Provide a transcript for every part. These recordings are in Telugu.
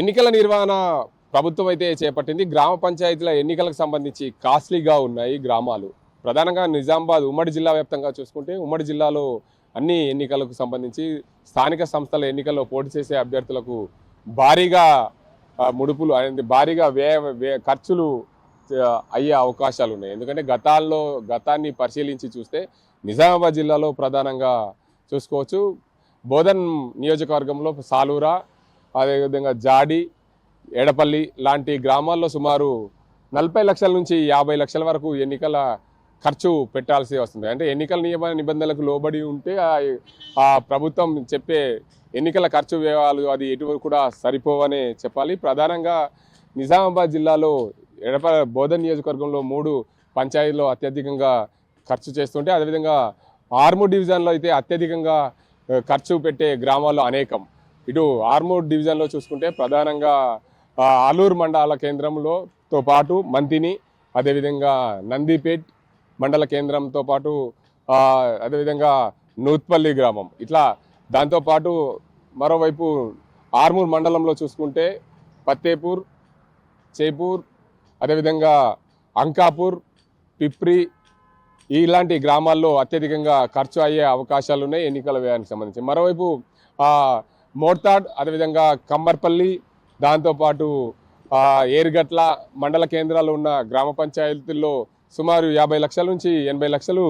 ఎన్నికల నిర్వహణ ప్రభుత్వం అయితే చేపట్టింది. గ్రామ పంచాయతీల ఎన్నికలకు సంబంధించి కాస్ట్లీగా ఉన్నాయి గ్రామాలు. ప్రధానంగా నిజామాబాద్ ఉమ్మడి జిల్లా వ్యాప్తంగా చూసుకుంటే ఉమ్మడి జిల్లాలో అన్ని ఎన్నికలకు సంబంధించి స్థానిక సంస్థల ఎన్నికల్లో పోటీ చేసే అభ్యర్థులకు భారీగా ముడుపులు అనేది భారీగా ఖర్చులు అయ్యే అవకాశాలు ఉన్నాయి. ఎందుకంటే గతాన్ని పరిశీలించి చూస్తే నిజామాబాద్ జిల్లాలో ప్రధానంగా చూసుకోవచ్చు. బోధన్ నియోజకవర్గంలో సాలూరా, అదేవిధంగా జాడి, ఎడపల్లి లాంటి గ్రామాల్లో సుమారు 40 లక్షల నుంచి 50 లక్షల వరకు ఎన్నికల ఖర్చు పెట్టాల్సి వస్తుంది. అంటే ఎన్నికల నియమ నిబంధనలకు లోబడి ఉంటే ఆ ప్రభుత్వం చెప్పే ఎన్నికల ఖర్చు వ్యయాలు అది ఎటు కూడా సరిపోవనే చెప్పాలి. ప్రధానంగా నిజామాబాద్ జిల్లాలో బోధన్ నియోజకవర్గంలో 3 పంచాయతీల్లో అత్యధికంగా ఖర్చు చేస్తుంటే, అదేవిధంగా ఆర్మూర్ డివిజన్లో అయితే అత్యధికంగా ఖర్చు పెట్టే గ్రామాల్లో అనేకం. ఇటు ఆర్మూర్ డివిజన్లో చూసుకుంటే ప్రధానంగా ఆలూరు మండల కేంద్రంతో పాటు మంతిని, అదేవిధంగా నందిపేట్ మండల కేంద్రంతో పాటు అదేవిధంగా నూత్పల్లి గ్రామం, ఇట్లా దాంతోపాటు మరోవైపు ఆర్మూర్ మండలంలో చూసుకుంటే పత్తేపూర్, చేపూర్, అదేవిధంగా అంకాపూర్, పిప్రి ఇలాంటి గ్రామాల్లో అత్యధికంగా ఖర్చు అయ్యే అవకాశాలు ఉన్నాయి ఎన్నికల వ్యయానికి సంబంధించి. మరోవైపు మోర్తాడ్, అదేవిధంగా కమ్మర్పల్లి, దాంతోపాటు ఏరుగట్ల మండల కేంద్రాలు ఉన్న గ్రామ పంచాయతీల్లో సుమారు 50 లక్షల నుంచి 80 లక్షలు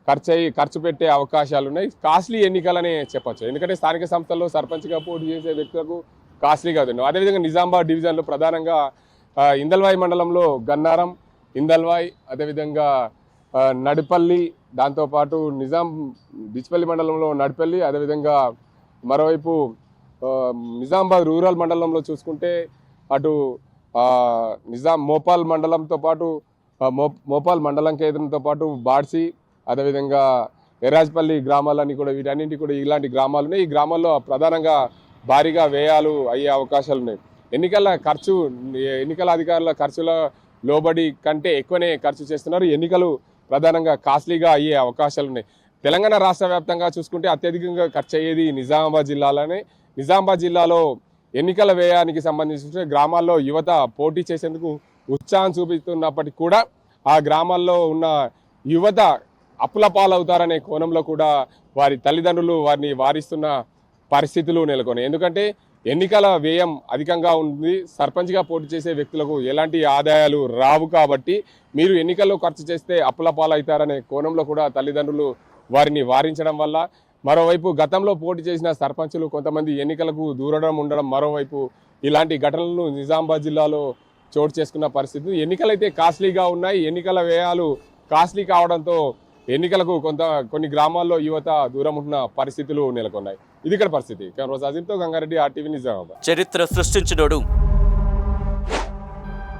ఖర్చు పెట్టే అవకాశాలు ఉన్నాయి. కాస్ట్లీ ఎన్నికలనే చెప్పచ్చు. ఎందుకంటే స్థానిక సంస్థల్లో సర్పంచ్గా పోటీ చేసే వ్యక్తులకు కాస్ట్లీగా ఉంది. అదేవిధంగా నిజామాబాద్ డివిజన్లో ప్రధానంగా ఇందల్వాయి మండలంలో గన్నారం, ఇందల్వాయి, అదేవిధంగా నడిపల్లి, దాంతోపాటు డిచ్పల్లి మండలంలో నడిపల్లి, అదేవిధంగా మరోవైపు నిజామాబాద్ రూరల్ మండలంలో చూసుకుంటే అటు మోపాల్ మండలంతో పాటు మోపాల్ మండలం కేంద్రంతో పాటు బాడ్సి, అదేవిధంగా ఎరాజ్పల్లి గ్రామాలన్నీ కూడా వీటన్నింటి కూడా ఇలాంటి గ్రామాలు ఉన్నాయి. ఈ గ్రామాల్లో ప్రధానంగా భారీగా వ్యయాలు అయ్యే అవకాశాలు ఉన్నాయి. ఎన్నికల అధికారుల ఖర్చుల లోబడి కంటే ఎక్కువనే ఖర్చు చేస్తున్నారు. ఎన్నికలు ప్రధానంగా కాస్ట్లీగా అయ్యే అవకాశాలు ఉన్నాయి. తెలంగాణ రాష్ట్ర వ్యాప్తంగా చూసుకుంటే అత్యధికంగా ఖర్చు అయ్యేది నిజామాబాద్ జిల్లాలోనే. నిజామాబాద్ జిల్లాలో ఎన్నికల వ్యయానికి సంబంధించి గ్రామాల్లో యువత పోటీ చేసేందుకు ఉత్సాహం చూపిస్తున్నప్పటికీ కూడా ఆ గ్రామాల్లో ఉన్న యువత అప్పుల పాలవుతారనే కోణంలో కూడా వారి తల్లిదండ్రులు వారిని వారిస్తున్న పరిస్థితులు నెలకొన్నాయి. ఎందుకంటే ఎన్నికల వ్యయం అధికంగా ఉంది. సర్పంచ్గా పోటీ చేసే వ్యక్తులకు ఎలాంటి ఆదాయాలు రావు కాబట్టి మీరు ఎన్నికల్లో ఖర్చు చేస్తే అప్పుల పాలవుతారనే కోణంలో కూడా తల్లిదండ్రులు వారిని వారించడం వల్ల, మరోవైపు గతంలో పోటీ చేసిన సర్పంచులు కొంతమంది ఎన్నికలకు దూరడం ఉండడం, మరోవైపు ఇలాంటి ఘటనలు నిజామాబాద్ జిల్లాలో చోటు చేసుకున్న పరిస్థితి. ఎన్నికలైతే కాస్ట్లీగా ఉన్నాయి. ఎన్నికల వ్యయాలు కాస్ట్లీ కావడంతో ఎన్నికలకు కొన్ని గ్రామాల్లో యువత దూరం ఉంటున్న పరిస్థితులు నెలకొన్నాయి. ఇది ఇక్కడ పరిస్థితి. కెమెరా అజింతో గంగారెడ్డి, RTV నిజామాబాద్. చరిత్ర సృష్టించినోడు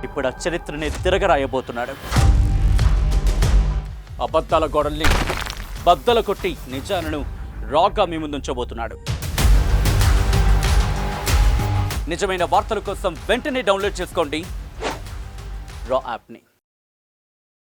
ఇప్పుడు ఆ చరిత్రని తిరగరాయబోతున్నాడు. అబద్ధాల గోడల్ని బద్దలు కొట్టి నిజాలను రాగా మీ ముందుంచబోతున్నాడు. నిజమైన వార్తల కోసం వెంటనే డౌన్లోడ్ చేసుకోండి రా యాప్ని.